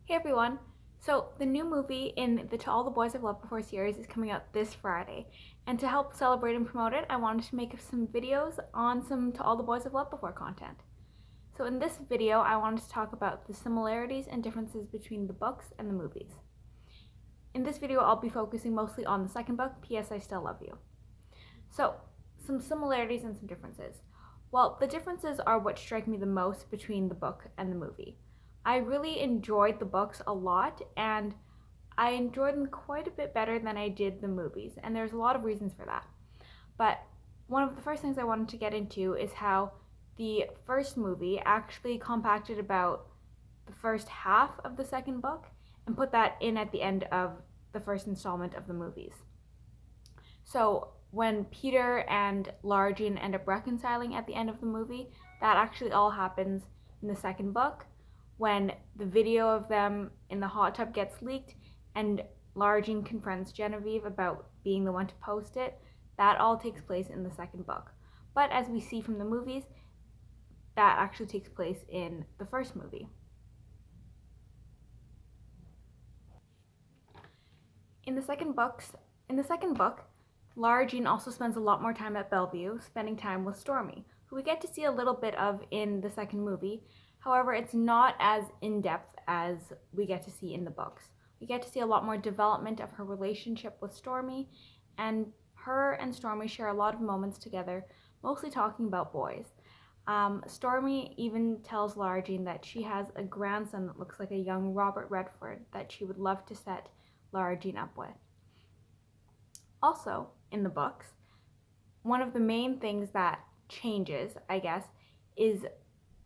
Hey everyone! So, the new movie in the To All the Boys I've Loved Before series is coming out this Friday. And to help celebrate and promote it, I wanted to make some videos on some To All the Boys I've Loved Before content. So, in this video, I wanted to talk about the similarities and differences between the books and the movies. In this video, I'll be focusing mostly on the second book, P.S. I Still Love You. So, some similarities and some differences. Well, the differences are what strike me the most between the book and the movie. I really enjoyed the books a lot, and I enjoyed them quite a bit better than I did the movies, and there's a lot of reasons for that. But one of the first things I wanted to get into is how the first movie actually compacted about the first half of the second book and put that in at the end of the first installment of the movies. So when Peter and Lara Jean end up reconciling at the end of the movie, that actually all happens in the second book when the video of them in the hot tub gets leaked and Lara Jean confronts Genevieve about being the one to post it. That all takes place in the second book. But as we see from the movies, that actually takes place in the first movie. In the second book, Lara Jean also spends a lot more time at Bellevue, spending time with Stormy, who we get to see a little bit of in the second movie. However, it's not as in-depth as we get to see in the books. We get to see a lot more development of her relationship with Stormy, and her and Stormy share a lot of moments together, mostly talking about boys. Stormy even tells Lara Jean that she has a grandson that looks like a young Robert Redford that she would love to set Lara Jean up with. Also, in the books, one of the main things that changes, I guess, is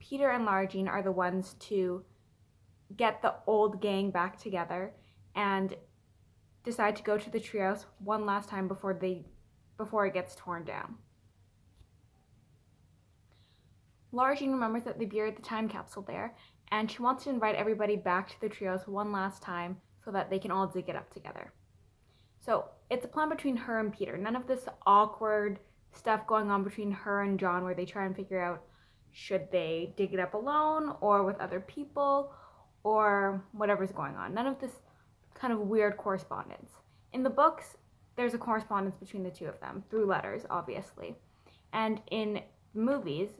Peter and Lara Jean are the ones to get the old gang back together and decide to go to the treehouse one last time before it gets torn down. Lara Jean remembers that they buried the time capsule there, and she wants to invite everybody back to the treehouse one last time so that they can all dig it up together. So it's a plan between her and Peter. None of this awkward stuff going on between her and John where they try and figure out should they dig it up alone or with other people or whatever's going on. None of this kind of weird correspondence. In the books, there's a correspondence between the two of them through letters, obviously. And in the movies,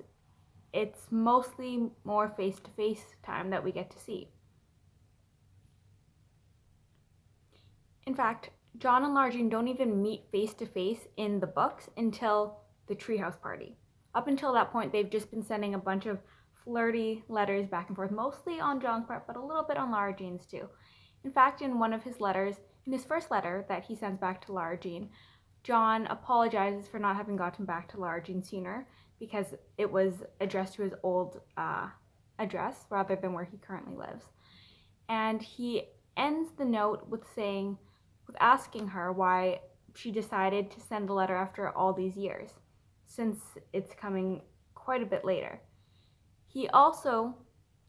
it's mostly more face-to-face time that we get to see. In fact, John and Lara Jean don't even meet face-to-face in the books until the treehouse party. Up until that point, they've just been sending a bunch of flirty letters back and forth, mostly on John's part, but a little bit on Lara Jean's too. In fact, in one of his letters, in his first letter that he sends back to Lara Jean, John apologizes for not having gotten back to Lara Jean sooner because it was addressed to his old address rather than where he currently lives. And he ends the note with asking her why she decided to send the letter after all these years, since it's coming quite a bit later. He also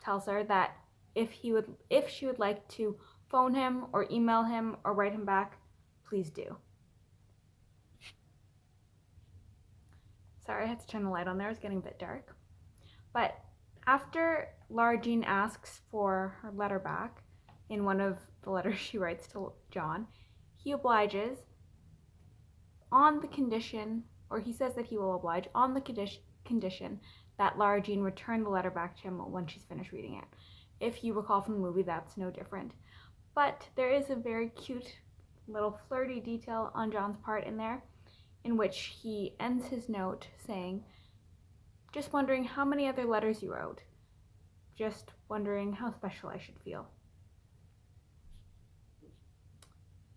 tells her that if she would like to phone him or email him or write him back, please do. Sorry, I had to turn the light on there. It's getting a bit dark. But after Lara Jean asks for her letter back in one of the letters she writes to John, he obliges on the condition, or he says that he will oblige on the condition that Lara Jean return the letter back to him when she's finished reading it. If you recall from the movie, that's no different. But there is a very cute little flirty detail on John's part in there, in which he ends his note saying, "Just wondering how many other letters you wrote. Just wondering how special I should feel."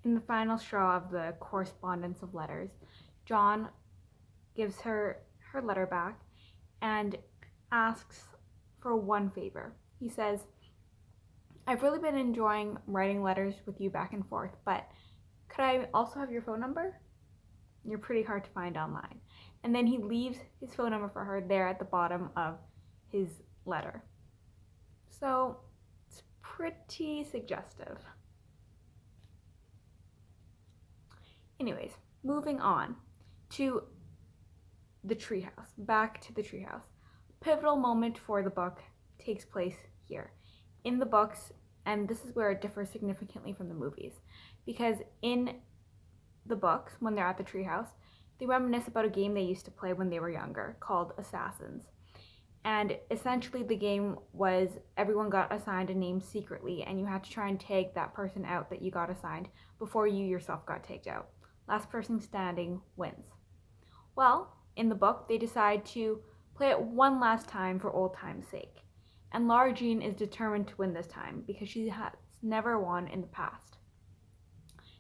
In the final straw of the correspondence of letters, John gives her her letter back and asks for one favor. He says, "I've really been enjoying writing letters with you back and forth, but could I also have your phone number? You're pretty hard to find online." And then he leaves his phone number for her there at the bottom of his letter. So it's pretty suggestive. Anyways, moving on to the treehouse, back to the treehouse. Pivotal moment for the book takes place here. In the books, And this is where it differs significantly from the movies. Because in the books, when they're at the treehouse, they reminisce about a game they used to play when they were younger called Assassins. And essentially, the game was everyone got assigned a name secretly, and you had to try and tag that person out that you got assigned before you yourself got tagged out. Last person standing wins. Well, in the book, they decide to play it one last time for old time's sake. And Lara Jean is determined to win this time because she has never won in the past.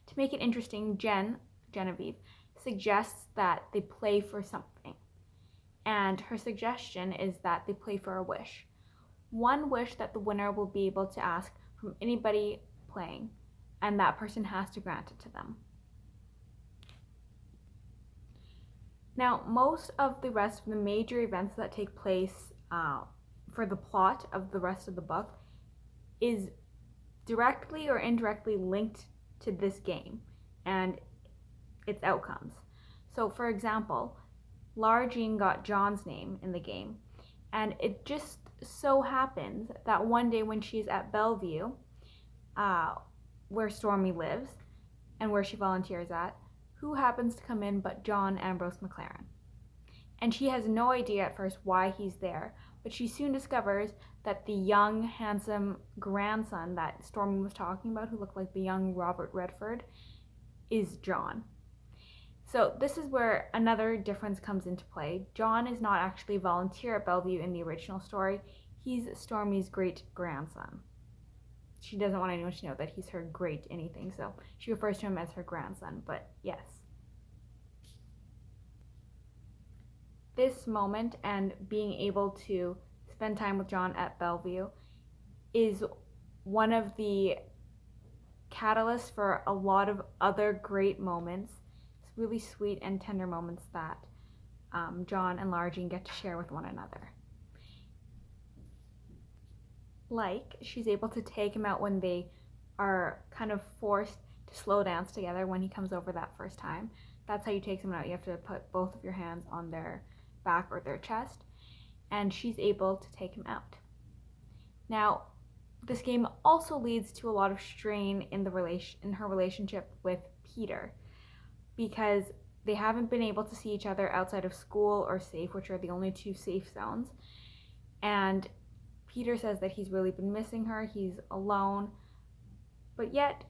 To make it interesting, Genevieve, suggests that they play for something. And her suggestion is that they play for a wish. One wish that the winner will be able to ask from anybody playing, and that person has to grant it to them. Now, most of the rest of the major events that take place for the plot of the rest of the book is directly or indirectly linked to this game and its outcomes. So, for example, Lara Jean got John's name in the game, and it just so happens that one day when she's at Bellevue, where Stormy lives and where she volunteers at, who happens to come in but John Ambrose McClaren. And she has no idea at first why he's there, but she soon discovers that the young, handsome grandson that Stormy was talking about, who looked like the young Robert Redford, is John. So this is where another difference comes into play. John is not actually a volunteer at Bellevue in the original story. He's Stormy's great-grandson. She doesn't want anyone to know that he's her great anything, so she refers to him as her grandson, but yes. This moment and being able to spend time with John at Bellevue is one of the catalysts for a lot of other great moments, really sweet and tender moments that John and Lara Jean get to share with one another. Like, she's able to take him out when they are kind of forced to slow dance together when he comes over that first time. That's how you take someone out. You have to put both of your hands on their back or their chest, and she's able to take him out. Now, this game also leads to a lot of strain in her relationship with Peter, because they haven't been able to see each other outside of school or safe, which are the only two safe zones. And Peter says that he's really been missing her, he's alone, but yet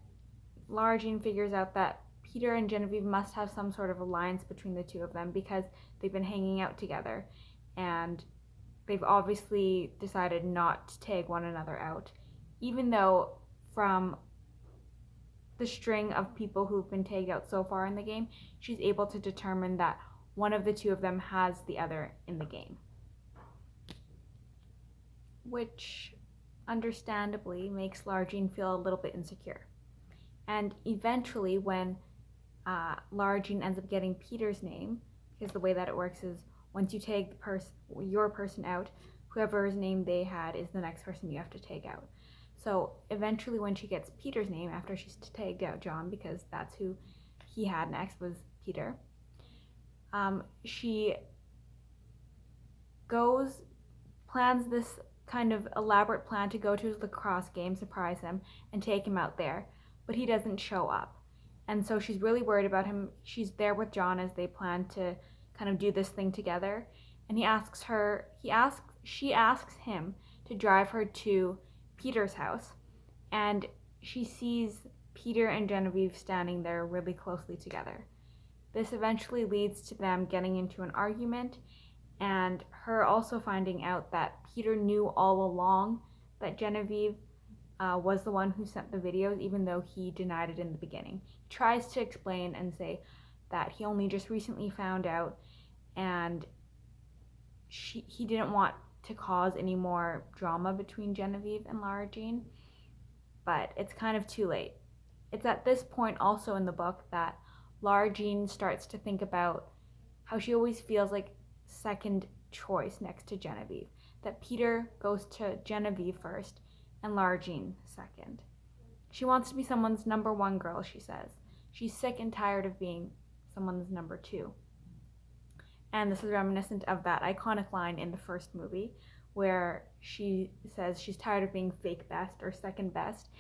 Lara Jean figures out that Peter and Genevieve must have some sort of alliance between the two of them because they've been hanging out together, and they've obviously decided not to tag one another out, even though from the string of people who've been tagged out so far in the game, she's able to determine that one of the two of them has the other in the game. Which understandably makes Lara Jean feel a little bit insecure. And eventually, when Lara Jean ends up getting Peter's name, because the way that it works is once you tag your person out, whoever's name they had is the next person you have to tag out. So eventually, when she gets Peter's name after she's tagged out John, because that's who he had next was Peter, she plans this kind of elaborate plan to go to his lacrosse game, surprise him, and take him out there, but he doesn't show up. And so she's really worried about him. She's there with John as they plan to kind of do this thing together, and she asks him to drive her to Peter's house, and she sees Peter and Genevieve standing there really closely together. This eventually leads to them getting into an argument, and her also finding out that Peter knew all along that Genevieve was the one who sent the videos, even though he denied it in the beginning. He tries to explain and say that he only just recently found out, and he didn't want to cause any more drama between Genevieve and Lara Jean, but it's kind of too late. It's at this point also in the book that Lara Jean starts to think about how she always feels like second choice next to Genevieve, that Peter goes to Genevieve first and Lara Jean second. She wants to be someone's number one girl, she says. She's sick and tired of being someone's number two. And this is reminiscent of that iconic line in the first movie where she says she's tired of being fake best or second best,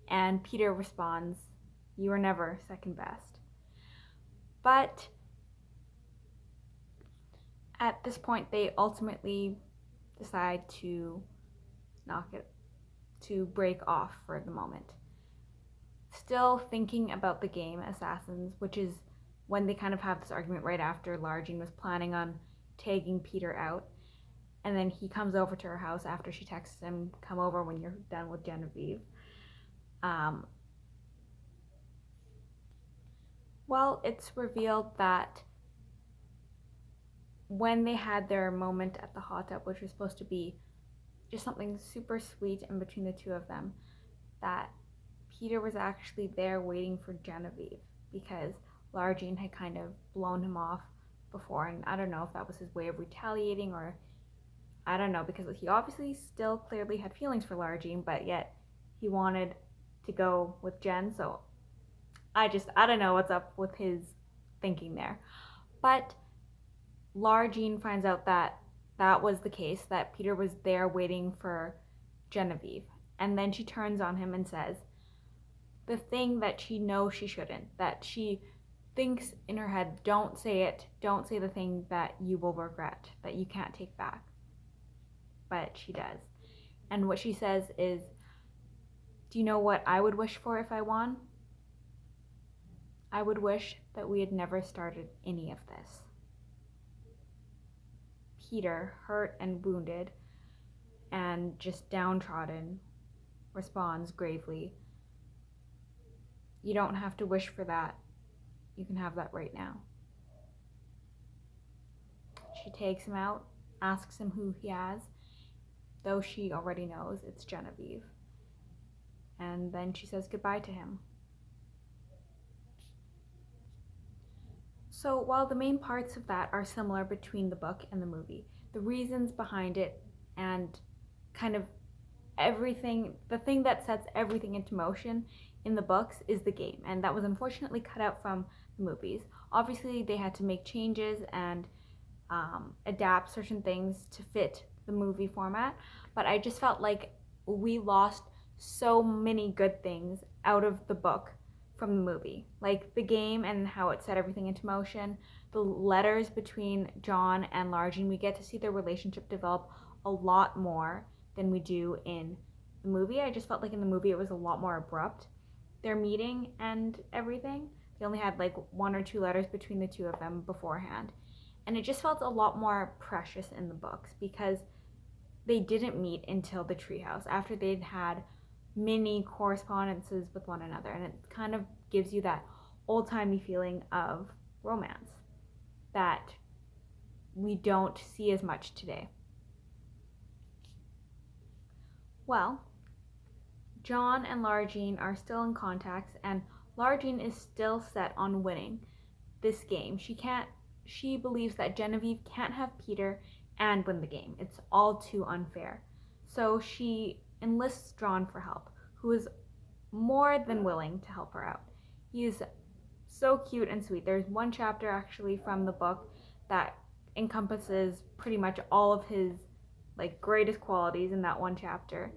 and Peter responds, "You were never second best." But at this point, they ultimately decide to break off for the moment. Still thinking about the game Assassins, which is when they kind of have this argument right after Lara Jean was planning on tagging Peter out. And then he comes over to her house after she texts him, "Come over when you're done with Genevieve." Well, it's revealed that when they had their moment at the hot tub, which was supposed to be just something super sweet in between the two of them, that Peter was actually there waiting for Genevieve because Lara Jean had kind of blown him off before, and I don't know if that was his way of retaliating, or I don't know, because he obviously still clearly had feelings for Lara Jean, but yet he wanted to go with Jen, so I don't know what's up with his thinking there. But Lara Jean finds out that that was the case, that Peter was there waiting for Genevieve. And then she turns on him and says the thing that she knows she shouldn't, that she thinks in her head, don't say it, don't say the thing that you will regret, that you can't take back. But she does. And what she says is, "Do you know what I would wish for if I won? I would wish that we had never started any of this." Peter, hurt and wounded and just downtrodden, responds gravely, "You don't have to wish for that. You can have that right now." She takes him out, asks him who he has, though she already knows it's Genevieve. And then she says goodbye to him. So while the main parts of that are similar between the book and the movie, the reasons behind it and kind of everything, the thing that sets everything into motion in the books is the game, and that was unfortunately cut out from the movies. Obviously they had to make changes and adapt certain things to fit the movie format, but I just felt like we lost so many good things out of the book from the movie, like the game and how it set everything into motion, the letters between John and Lara Jean. We get to see their relationship develop a lot more than we do in the movie. I just felt like in the movie it was a lot more abrupt, their meeting and everything. They only had like 1 or 2 letters between the two of them beforehand, and it just felt a lot more precious in the books because they didn't meet until the treehouse after they'd had many correspondences with one another, and it kind of gives you that old-timey feeling of romance that we don't see as much today. Well, John and Lara Jean are still in contact, and Lara Jean is still set on winning this game. She believes that Genevieve can't have Peter and win the game. It's all too unfair. So she enlists John for help, who is more than willing to help her out. He is so cute and sweet. There's one chapter actually from the book that encompasses pretty much all of his like greatest qualities in that one chapter,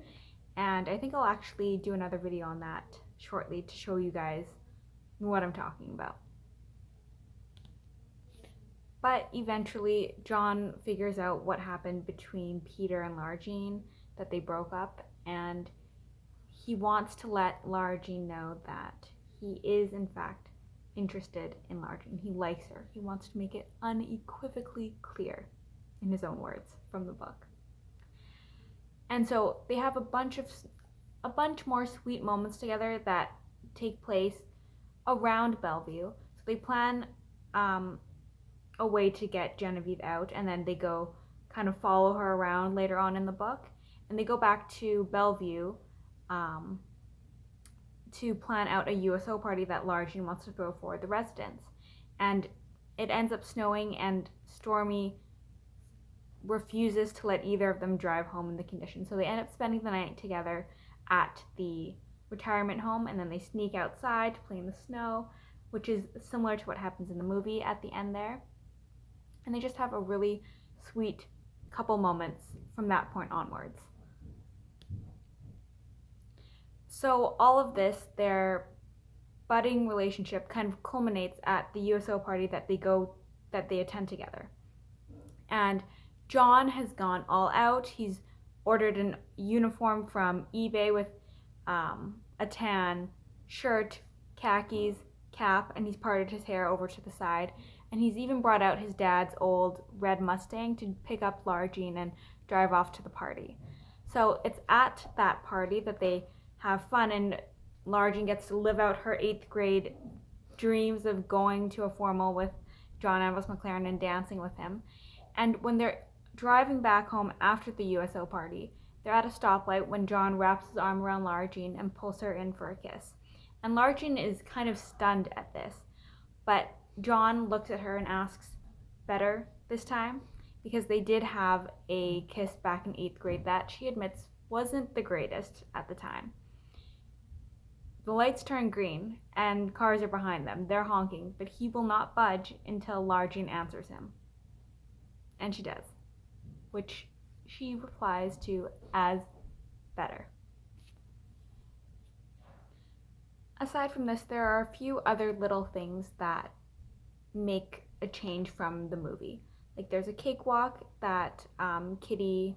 and I think I'll actually do another video on that shortly to show you guys what I'm talking about. But eventually John figures out what happened between Peter and Lara Jean, that they broke up, and he wants to let Lara Jean know that he is in fact interested in Lara Jean. He likes her. He wants to make it unequivocally clear, in his own words from the book. And so they have a bunch more sweet moments together that take place around Bellevue. So they plan a way to get Genevieve out, and then they go kind of follow her around later on in the book, and they go back to Bellevue to plan out a USO party that Lara Jean wants to throw for the residents. And it ends up snowing, and Stormy refuses to let either of them drive home in the conditions. So they end up spending the night together at the retirement home, and then they sneak outside to play in the snow, which is similar to what happens in the movie at the end there. And they just have a really sweet couple moments from that point onwards. So all of this, their budding relationship kind of culminates at the USO party that they attend together. And John has gone all out. He's ordered a uniform from eBay with a tan shirt, khakis, cap, and he's parted his hair over to the side. And he's even brought out his dad's old red Mustang to pick up Lara Jean and drive off to the party. So it's at that party that they have fun, and Lara Jean gets to live out her 8th grade dreams of going to a formal with John Ambrose McClaren and dancing with him. And when they're driving back home after the USO party, they're at a stoplight when John wraps his arm around Lara Jean and pulls her in for a kiss. And Lara Jean is kind of stunned at this, but John looks at her and asks, better this time? Because they did have a kiss back in 8th grade that she admits wasn't the greatest at the time. The lights turn green and cars are behind them. They're honking, but he will not budge until Lara Jean answers him. And she does, which she replies to as better. Aside from this, there are a few other little things that make a change from the movie. Like there's a cakewalk that Kitty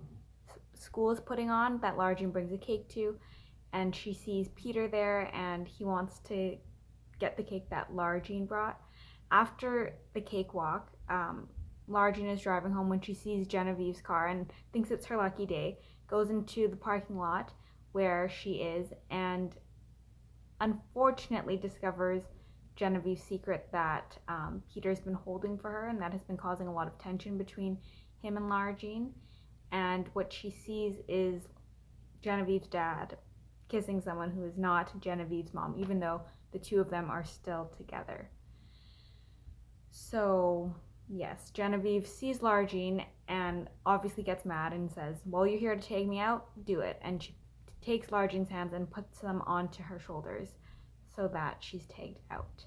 school is putting on that Lara Jean brings a cake to, and she sees Peter there and he wants to get the cake that Lara Jean brought. After the cakewalk, Lara Jean is driving home when she sees Genevieve's car and thinks it's her lucky day, goes into the parking lot where she is, and unfortunately discovers Genevieve's secret that Peter's been holding for her, and that has been causing a lot of tension between him and Lara Jean. And what she sees is Genevieve's dad kissing someone who is not Genevieve's mom, even though the two of them are still together. So yes, Genevieve sees Lara Jean and obviously gets mad and says, well, you're here to take me out, do it. And she takes Lara Jean's hands and puts them onto her shoulders so that she's tagged out.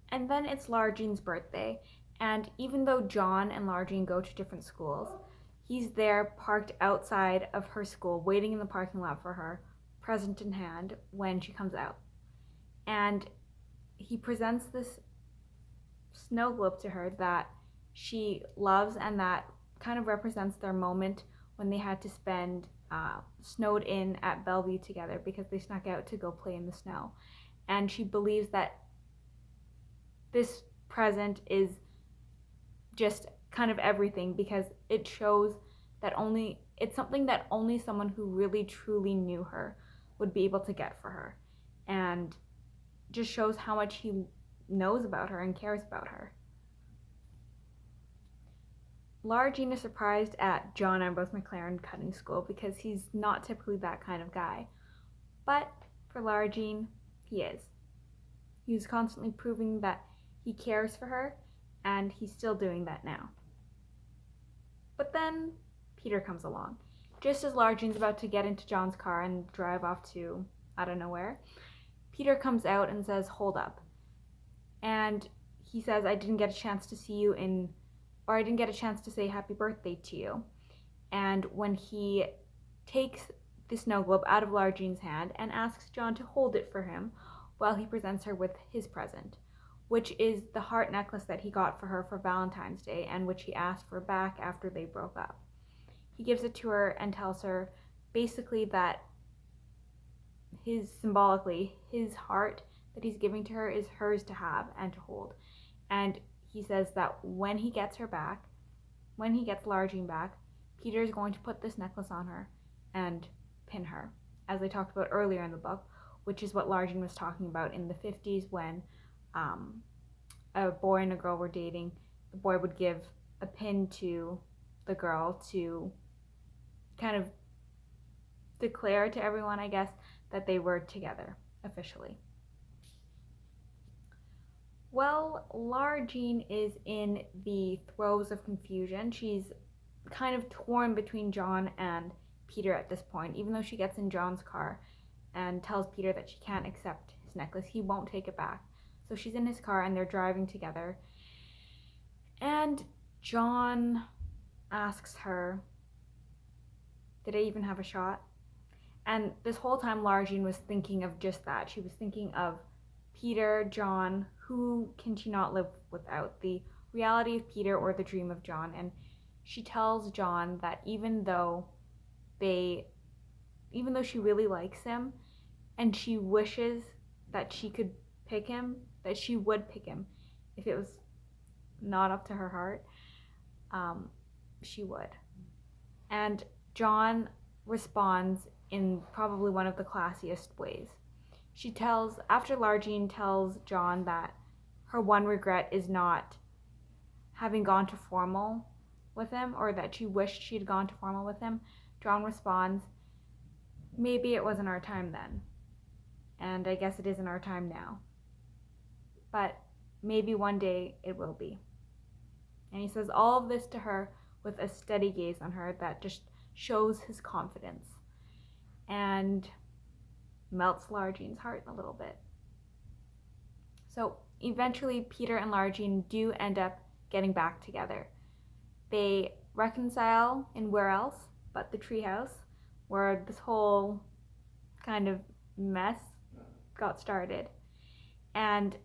And then it's Lara Jean's birthday, and even though John and Lara Jean go to different schools, he's there parked outside of her school, waiting in the parking lot for her, present in hand, when she comes out. And he presents this snow globe to her that she loves and that kind of represents their moment when they had to spend snowed in at Bellevue together because they snuck out to go play in the snow. And she believes that this present is just kind of everything because it shows that it's something that only someone who really truly knew her would be able to get for her, and just shows how much he knows about her and cares about her. Lara Jean is surprised at John Ambrose McClaren cutting school because he's not typically that kind of guy. But for Lara Jean, he is. He's constantly proving that he cares for her, and he's still doing that now. But then Peter comes along. Just as Lara Jean's about to get into John's car and drive off to I don't know where, Peter comes out and says, hold up. And he says, I didn't get a chance to say happy birthday to you. And when he takes the snow globe out of Lara Jean's hand and asks John to hold it for him while he presents her with his present, which is the heart necklace that he got for her for Valentine's Day and which he asked for back after they broke up. He gives it to her and tells her basically that symbolically, his heart that he's giving to her is hers to have and to hold. And he says that when he gets Lara Jean back, Peter is going to put this necklace on her and pin her, as I talked about earlier in the book, which is what Lara Jean was talking about in the 50s when a boy and a girl were dating. The boy would give a pin to the girl to kind of declare to everyone, I guess, that they were together officially. Well, Lara Jean is in the throes of confusion. She's kind of torn between John and Peter at this point, even though she gets in John's car and tells Peter that she can't accept his necklace. He won't take it back. So she's in his car and they're driving together. And John asks her, did I even have a shot? And this whole time, Lara Jean was thinking of just that. She was thinking of Peter, John, who can she not live without? The reality of Peter or the dream of John. And she tells John that even though she really likes him and she wishes that she could pick him, that she would pick him if it was not up to her heart, she would. And John responds in probably one of the classiest ways. After Lara Jean tells John that her one regret is not having gone to formal with him, or that she wished she had gone to formal with him, John responds, maybe it wasn't our time then, and I guess it isn't our time now, but maybe one day it will be. And he says all of this to her with a steady gaze on her that just shows his confidence and melts Lara Jean's heart a little bit. So eventually Peter and Lara Jean do end up getting back together. They reconcile in where else but the treehouse, where this whole kind of mess got started. And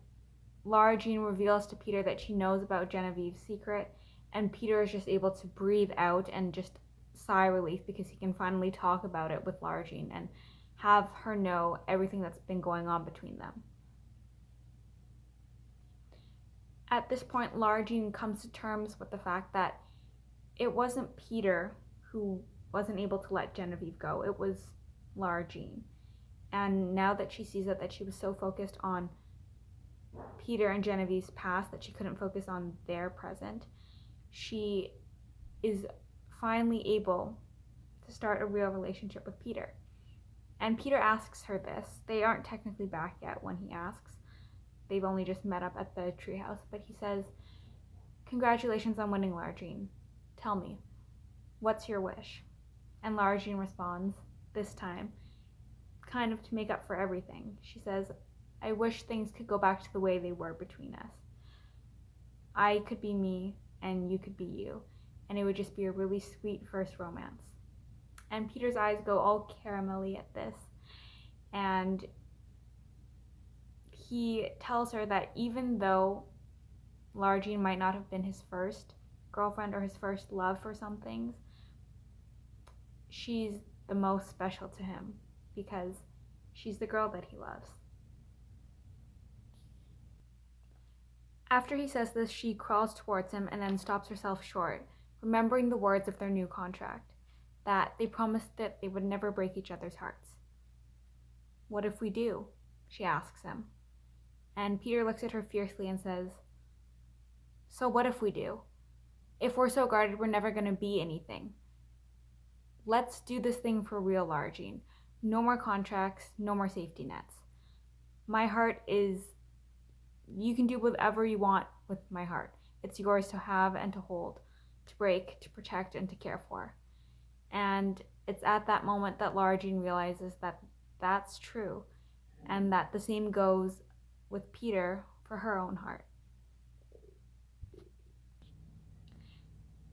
Lara Jean reveals to Peter that she knows about Genevieve's secret, and Peter is just able to breathe out and just sigh relief because he can finally talk about it with Lara Jean and have her know everything that's been going on between them. At this point, Lara Jean comes to terms with the fact that it wasn't Peter who wasn't able to let Genevieve go, it was Lara Jean. And now that she sees it, that she was so focused on Peter and Genevieve's past that she couldn't focus on their present, she is finally able to start a real relationship with Peter. And Peter asks her this. They aren't technically back yet when he asks. They've only just met up at the treehouse, but he says, congratulations on winning, Lara Jean. Tell me, what's your wish? And Lara Jean responds, this time, kind of to make up for everything. She says, I wish things could go back to the way they were between us. I could be me and you could be you, and it would just be a really sweet first romance. And Peter's eyes go all caramelly at this, and he tells her that even though Lara Jean might not have been his first girlfriend or his first love for some things, she's the most special to him because she's the girl that he loves. After he says this, she crawls towards him and then stops herself short, remembering the words of their new contract, that they promised that they would never break each other's hearts. What if we do? She asks him. And Peter looks at her fiercely and says, so what if we do? If we're so guarded, we're never going to be anything. Let's do this thing for real, Lara Jean. No more contracts, no more safety nets. My heart is, you can do whatever you want with my heart. It's yours to have and to hold, to break, to protect, and to care for. And it's at that moment that Lara Jean realizes that that's true, and that the same goes with Peter for her own heart.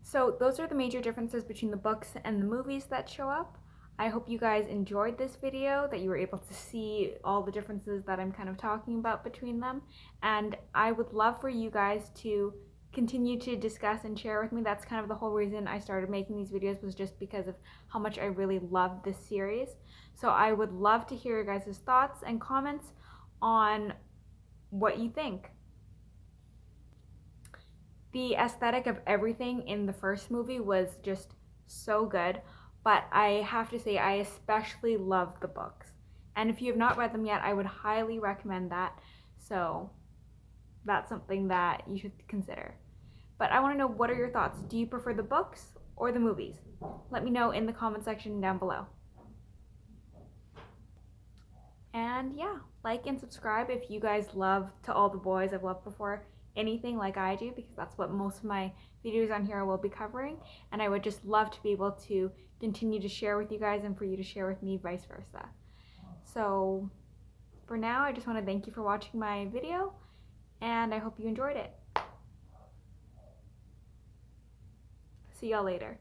So those are the major differences between the books and the movies that show up. I hope you guys enjoyed this video, that you were able to see all the differences that I'm kind of talking about between them. And I would love for you guys to continue to discuss and share with me. That's kind of the whole reason I started making these videos, was just because of how much I really love this series. So I would love to hear your guys' thoughts and comments on what you think. The aesthetic of everything in the first movie was just so good, but I have to say I especially love the books. And if you have not read them yet, I would highly recommend that. So that's something that you should consider. But I want to know, what are your thoughts? Do you prefer the books or the movies? Let me know in the comment section down below. And yeah, like and subscribe if you guys love To All the Boys I've Loved Before anything like I do, because that's what most of my videos on here will be covering, and I would just love to be able to continue to share with you guys and for you to share with me vice versa. So for now, I just want to thank you for watching my video, and I hope you enjoyed it. See y'all later.